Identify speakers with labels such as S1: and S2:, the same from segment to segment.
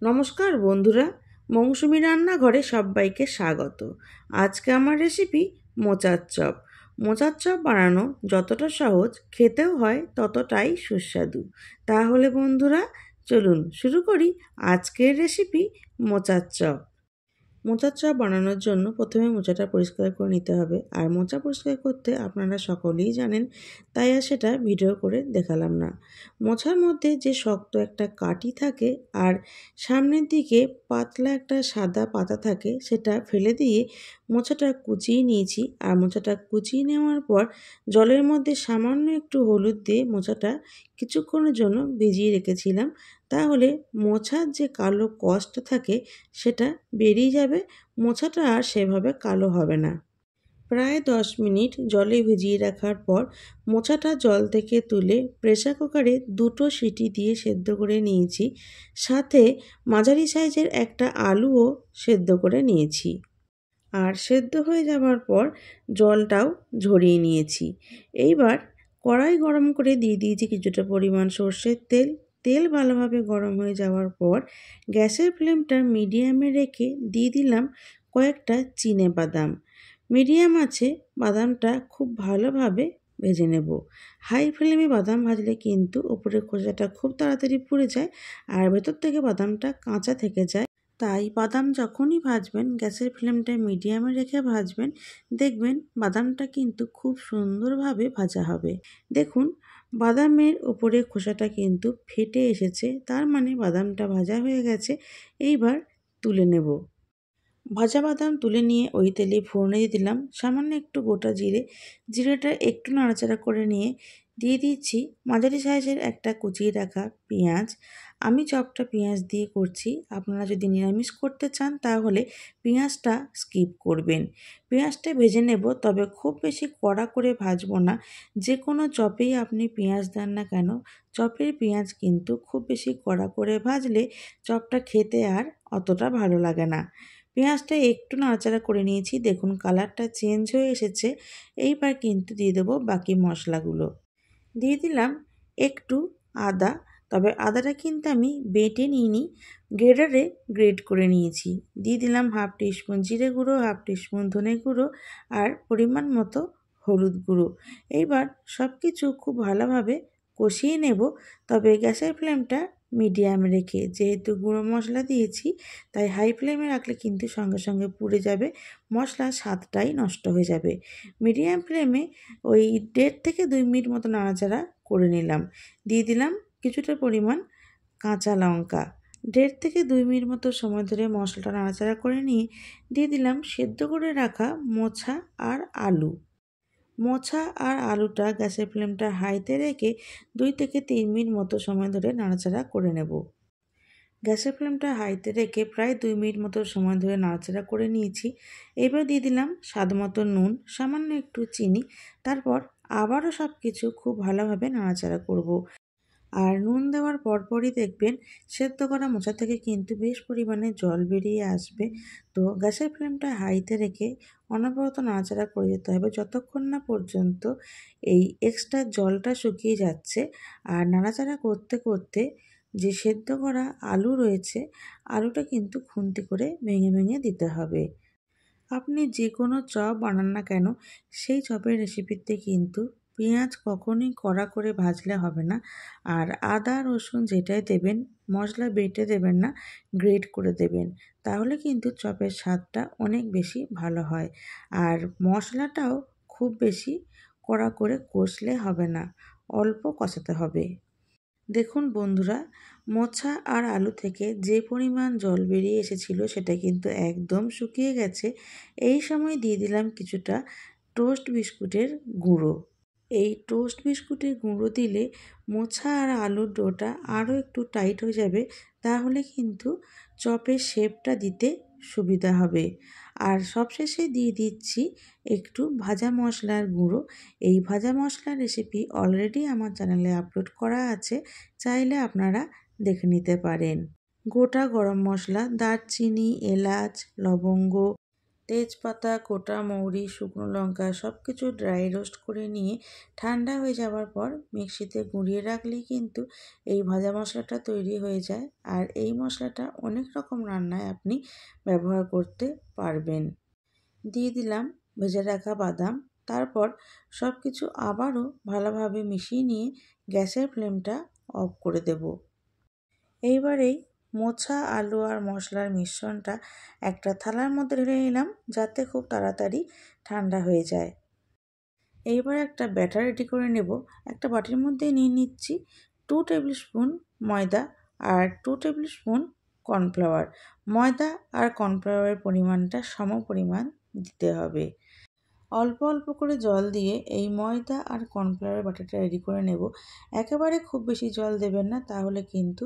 S1: নমস্কার বন্ধুরা, মৌসুমি রান্নাঘরে সবাইকে স্বাগত। আজকে আমার রেসিপি মোচার চপ। মোচার চপ বানানো যতটা সহজ, খেতেও হয় ততটাই সুস্বাদু। তাহলে বন্ধুরা চলুন শুরু করি আজকের রেসিপি মোচার চপ। মোচার চপ বানানোর জন্য প্রথমে মোচাটা পরিষ্কার করে নিতে হবে। আর মোচা পরিষ্কার করতে আপনারা সকলেই জানেন, তাই আর সেটা ভিডিও করে দেখালাম না। মোচার মধ্যে যে শক্ত একটা কাঠি থাকে আর সামনের দিকে পাতলা একটা সাদা পাতা থাকে, সেটা ফেলে দিয়ে মোচাটা কুচিয়ে নিয়েছি। আর মোচাটা কুচিয়ে নেওয়ার পর জলের মধ্যে সামান্য একটু হলুদ দিয়ে মোচাটা কিছুক্ষণের জন্য ভিজিয়ে রেখেছিলাম। তাহলে মোচার যে কালো কষটা থাকে সেটা বেরিয়ে যাবে, মোচাটা আর সেভাবে কালো হবে না। প্রায় 10 মিনিট জলে ভিজিয়ে রাখার পর মোচাটা জল থেকে তুলে প্রেসার কুকারে 2টো সিটি দিয়ে সেদ্ধ করে নিয়েছি। সাথে মাঝারি সাইজের একটা আলুও সেদ্ধ করে নিয়েছি। আর সেদ্ধ হয়ে যাওয়ার পর জলটাও ঝরিয়ে নিয়েছি। এইবার কড়াই গরম করে দিয়ে দিয়েছি কিছুটা পরিমাণ সর্ষের তেল। তেল ভালোভাবে গরম হয়ে যাওয়ার পর গ্যাসের ফ্লেমটা মিডিয়ামে রেখে দিয়ে দিলাম কয়েকটা চিনে বাদাম। মিডিয়াম আছে বাদামটা খুব ভালোভাবে ভেজে নেব। হাই ফ্লেমে বাদাম ভাজলে কিন্তু উপরের খোসাটা খুব তাড়াতাড়ি পুড়ে যায় আর ভেতর থেকে বাদামটা কাঁচা থেকে যায়। তাই বাদাম যখনই ভাজবেন গ্যাসের ফ্লেমটা মিডিয়ামে রেখে ভাজবেন, দেখবেন বাদামটা কিন্তু খুব সুন্দরভাবে ভাজা হবে। দেখুন বাদামের উপরে খোসাটা কিন্তু ফেটে এসেছে, তার মানে বাদামটা ভাজা হয়ে গেছে। এইবার তুলে নেব। ভাজা বাদাম তুলে নিয়ে ওই তেলে ফোড়নে দিয়ে দিলাম সামান্য একটু গোটা জিরে। জিরেটা একটু নাড়াচাড়া করে নিয়ে দিয়ে দিচ্ছি মাঝারি সাইজের একটা কুচিয়ে রাখা পেঁয়াজ। আমি চপটা পেঁয়াজ দিয়ে করছি, আপনারা যদি নিরামিষ করতে চান তাহলে পেঁয়াজটা স্কিপ করবেন। পেঁয়াজটা ভেজে নেব, তবে খুব বেশি কড়া করে ভাজবো না। যে কোনো চপেই আপনি পেঁয়াজ দেন না কেন, চপের পেঁয়াজ কিন্তু খুব বেশি কড়া করে ভাজলে চপটা খেতে আর অতটা ভালো লাগে না। পেঁয়াজটা একটু নাড়াচাড়া করে নিয়েছি, দেখুন কালারটা চেঞ্জ হয়ে এসেছে। এইবার কিন্তু দিয়ে দেবো বাকি মশলাগুলো। দিয়ে দিলাম একটু আদা, তবে আদাটা কিন্তু আমি বেটে নিইনি, গ্রেটারে গ্রেট করে নিয়েছি। দিয়ে দিলাম 1/2 টিস্পুন জিরে গুঁড়ো, 1/2 টিস্পুন ধনে গুঁড়ো আর পরিমাণ মতো হলুদ গুঁড়ো। এইবার সব কিছু খুব ভালোভাবে কষিয়ে নেব, তবে গ্যাসের ফ্লেমটা মিডিয়াম রেখে। যেহেতু গুঁড়ো মশলা দিয়েছি তাই হাই ফ্লেমে রাখলে কিন্তু সঙ্গে সঙ্গে পুড়ে যাবে, মশলার স্বাদটাই নষ্ট হয়ে যাবে। মিডিয়াম ফ্লেমে ওই 1.5 থেকে 2 মিনিট মতো নাড়াচাড়া করে নিলাম। দিয়ে দিলাম কিছুটা পরিমাণ কাঁচা লঙ্কা। 1.5 থেকে 2 মিনিট মতো সময় ধরে মশলাটা নাড়াচাড়া করে নিয়ে দিয়ে দিলাম সেদ্ধ করে রাখা মোচা আর আলু। মোচা আর আলুটা গ্যাসের ফ্লেমটা হাইতে রেখে 2 থেকে 3 মিনিট মতো সময় ধরে নাড়াচাড়া করে নেব। গ্যাসের ফ্লেমটা হাইতে রেখে প্রায় 2 মিনিট মতো সময় ধরে নাড়াচাড়া করে নিয়েছি। এবার দিয়ে দিলাম স্বাদ মতো নুন, সামান্য একটু চিনি। তারপর আবারও সব কিছু খুব ভালোভাবে নাড়াচাড়া করব। আর নুন দেওয়ার পরপরই দেখবেন সেদ্ধ করা মোচা থেকে কিন্তু বেশ পরিমাণে জল বেরিয়ে আসবে। তো গ্যাসের ফ্লেমটা হাইতে রেখে অনবরত নাড়াচাড়া করে যেতে হবে যতক্ষণ না পর্যন্ত এই এক্সট্রা জলটা শুকিয়ে যাচ্ছে। আর নাড়াচাড়া করতে করতে যে সেদ্ধ করা আলু রয়েছে, আলুটা কিন্তু খুন্তি করে ভেঙে ভেঙে দিতে হবে। আপনি যে কোনো চপ বানান না কেন, সেই চপের রেসিপিতে কিন্তু পেঁয়াজ কখনোই কড়া করে ভাজলে হবে না। আর আদা রসুন যেটাই দেবেন, মশলা বেটে দেবেন না, গ্রেট করে দেবেন। তাহলে কিন্তু চপের স্বাদটা অনেক বেশি ভালো হয়। আর মশলাটাও খুব বেশি কড়া করে কষলে হবে না, অল্প কষাতে হবে। দেখুন বন্ধুরা, মোচা আর আলু থেকে যে পরিমাণ জল বেরিয়ে এসেছিল সেটা কিন্তু একদম শুকিয়ে গেছে। এই সময় দিয়ে দিলাম কিছুটা টোস্ট বিস্কুটের গুঁড়ো। এই টোস্ট বিস্কুটের গুঁড়ো দিলে মোচা আর আলুর ডোটা আরও একটু টাইট হয়ে যাবে, তাহলে কিন্তু চপের শেপটা দিতে সুবিধা হবে। আর সবশেষে দিয়ে দিচ্ছি একটু ভাজা মশলার গুঁড়ো। এই ভাজা মশলার রেসিপি অলরেডি আমার চ্যানেলে আপলোড করা আছে, চাইলে আপনারা দেখে নিতে পারেন। গোটা গরম মশলা, দারচিনি, এলাচ, লবঙ্গ, তেজপাতা, গোটা মৌরি, শুকনো লঙ্কা সব কিছু ড্রাই রোস্ট করে নিয়ে ঠান্ডা হয়ে যাওয়ার পর মিক্সিতে গুঁড়িয়ে রাখলেই কিন্তু এই ভাজা মশলাটা তৈরি হয়ে যায়। আর এই মশলাটা অনেক রকম রান্নায় আপনি ব্যবহার করতে পারবেন। দিয়ে দিলাম ভেজে রাখা বাদাম। তারপর সব কিছু আবারও ভালোভাবে মিশিয়ে নিয়ে গ্যাসের ফ্লেমটা অফ করে দেব। এইবারেই মোছা আলু আর মশলার মিশ্রণটা একটা থালার মধ্যে ঢেলে নিলাম, যাতে খুব তাড়াতাড়ি ঠান্ডা হয়ে যায়। এইবার একটা ব্যাটার রেডি করে নেব। একটা বাটির মধ্যে নিয়ে নিচ্ছি 2 টেবিল স্পুন ময়দা আর 2 টেবিল স্পুন কর্নফ্লাওয়ার। ময়দা আর কর্নফ্লাওয়ারের পরিমাণটা সম পরিমাণ দিতে হবে। অল্প অল্প করে জল দিয়ে এই ময়দা আর কর্নফ্লাওয়ারের ব্যাটারটা রেডি করে নেব। একেবারে খুব বেশি জল দেবেন না, তাহলে কিন্তু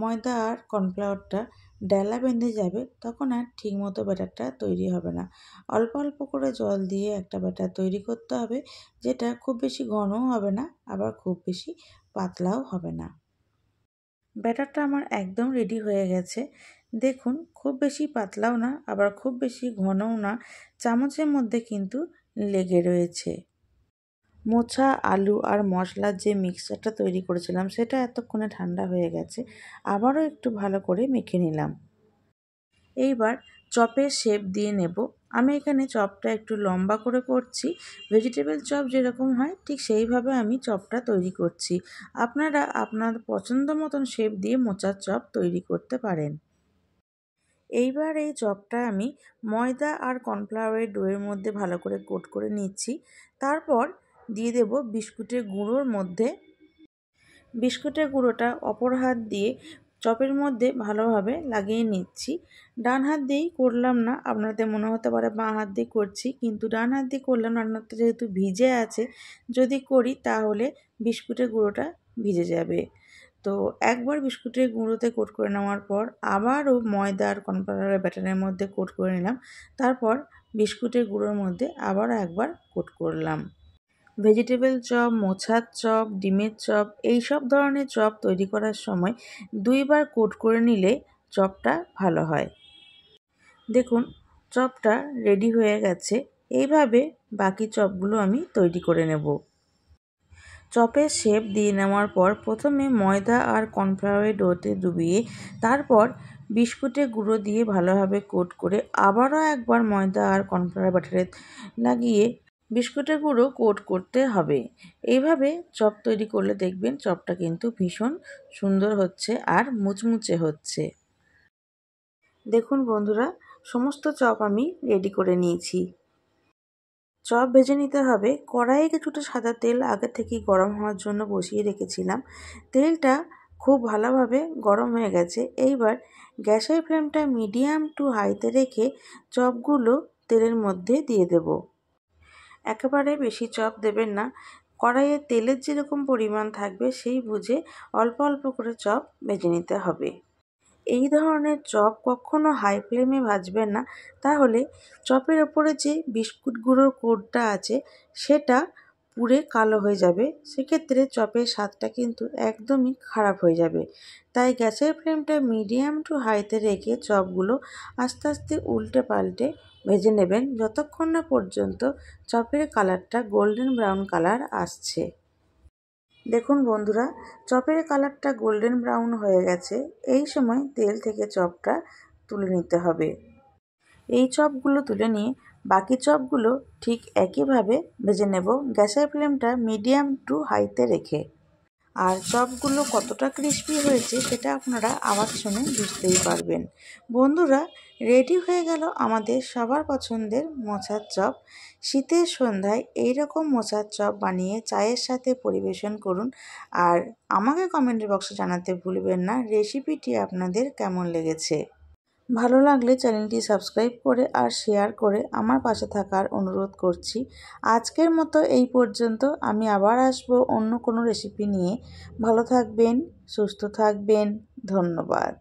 S1: ময়দা আর কর্নফ্লাওয়ারটা ডেলা বেঁধে যাবে, তখন আর ঠিকমতো ব্যাটারটা তৈরি হবে না। অল্প অল্প করে জল দিয়ে একটা ব্যাটার তৈরি করতে হবে, যেটা খুব বেশি ঘনও হবে না, আবার খুব বেশি পাতলাও হবে না। ব্যাটারটা আমার একদম রেডি হয়ে গেছে। দেখুন, খুব বেশি পাতলাও না, আবার খুব বেশি ঘনও না, চামচের মধ্যে কিন্তু লেগে রয়েছে। মোছা আলু আর মশলার যে মিক্সচারটা তৈরি করেছিলাম সেটা এতক্ষণে ঠান্ডা হয়ে গেছে। আবারও একটু ভালো করে মেখে নিলাম। এইবার চপের শেপ দিয়ে নেব। আমি এখানে চপটা একটু লম্বা করে করছি। ভেজিটেবল চপ যেরকম হয় ঠিক সেইভাবে আমি চপটা তৈরি করছি। আপনারা আপনার পছন্দ মতন শেপ দিয়ে মোচার চপ তৈরি করতে পারেন। এইবার এই চপটা আমি ময়দা আর কর্নফ্লাওয়ারের ডোয়ের মধ্যে ভালো করে কোট করে নিচ্ছি। তারপর দিয়ে দেব বিস্কুটের গুঁড়োর মধ্যে। বিস্কুটের গুঁড়োটা অপর হাত দিয়ে চপের মধ্যে ভালোভাবে লাগিয়ে নিচ্ছি। ডান হাত দিয়েই করলাম না, আপনাদের মনে হতে পারে বাঁ হাত দিয়ে করছি, কিন্তু ডান হাত দিয়ে করলাম রান্নাটা যেহেতু ভিজে আছে, যদি করি তাহলে বিস্কুটের গুঁড়োটা ভিজে যাবে। তো একবার বিস্কুটের গুঁড়োতে কোট করে নেওয়ার পর আবারও ময়দা আর কর্নফ্লাওয়ারের ব্যাটারের মধ্যে কোট করে নিলাম। তারপর বিস্কুটের গুঁড়োর মধ্যে আবারও একবার কোট করলাম। ভেজিটেবল চপ, মোচার চপ, ডিমের চপ এই সব ধরনের চপ তৈরি করার সময় 2 বার কোট করে নিলে চপটা ভালো হয়। দেখুন, চপটা রেডি হয়ে গেছে। এইভাবে বাকি চপগুলো আমি তৈরি করে নেব। চপের শেপ দিয়ে নেওয়ার পর প্রথমে ময়দা আর কর্নফ্লাওয়ারের ডোতে ডুবিয়ে তারপর বিস্কুটের গুঁড়ো দিয়ে ভালোভাবে কোট করে আবারও একবার ময়দা আর কর্নফ্লাওয়ার ব্যাটারে লাগিয়ে বিস্কুটের গুঁড়ো কোট করতে হবে। এইভাবে চপ তৈরি করলে দেখবেন চপটা কিন্তু ভীষণ সুন্দর হচ্ছে আর মুচমুচে হচ্ছে। দেখুন বন্ধুরা, সমস্ত চপ আমি রেডি করে নিয়েছি। চপ ভেজে নিতে হবে। কড়াইয়ে কিছুটা সাদা তেল আগে থেকেই গরম হওয়ার জন্য বসিয়ে রেখেছিলাম। তেলটা খুব ভালোভাবে গরম হয়ে গেছে। এইবার গ্যাসের ফ্লেমটা মিডিয়াম টু হাইতে রেখে চপগুলো তেলের মধ্যে দিয়ে দেব। একেবারে বেশি চপ দেবেন না, কড়াইয়ে তেলের যেরকম পরিমাণ থাকবে সেই বুঝে অল্প অল্প করে চপ ভেজে নিতে হবে। এই ধরনের চপ কখনো হাই ফ্লেমে ভাজবেন না, তাহলে চপের ওপরে যে বিস্কুট গুঁড়োর কোটটা আছে সেটা পুড়ে কালো হয়ে যাবে। সেক্ষেত্রে চপের স্বাদটা কিন্তু একদমই খারাপ হয়ে যাবে। তাই গ্যাসের ফ্লেমটা মিডিয়াম টু হাইতে রেখে চপগুলো আস্তে আস্তে উল্টে পাল্টে ভেজে নেবেন, যতক্ষণ না পর্যন্ত চপের কালারটা গোল্ডেন ব্রাউন কালার আসছে। দেখুন বন্ধুরা, চপের কালারটা গোল্ডেন ব্রাউন হয়ে গেছে। এই সময় তেল থেকে চপটা তুলে নিতে হবে। এই চপগুলো তুলে নিয়ে বাকি চপগুলো ঠিক একইভাবে ভেজে নেব, গ্যাসের ফ্লেমটা মিডিয়াম টু হাইতে রেখে। আর চপগুলো কতটা ক্রিস্পি হয়েছে সেটা আপনারা আওয়াজ শুনে বুঝতেই পারবেন। বন্ধুরা, রেডি হয়ে গেল আমাদের সবার পছন্দের মোচার চপ। শীতের সন্ধ্যায় এইরকম মোচার চপ বানিয়ে চায়ের সাথে পরিবেশন করুন। আর আমাকে কমেন্ট বক্সে জানাতে ভুলবেন না রেসিপিটি আপনাদের কেমন লেগেছে। ভালো লাগলে চ্যানেলটি সাবস্ক্রাইব করে আর শেয়ার করে আমার পাশে থাকার অনুরোধ করছি। আজকের মতো এই পর্যন্ত। আমি আবার আসবো অন্য কোনো রেসিপি নিয়ে। ভালো থাকবেন, সুস্থ থাকবেন। ধন্যবাদ।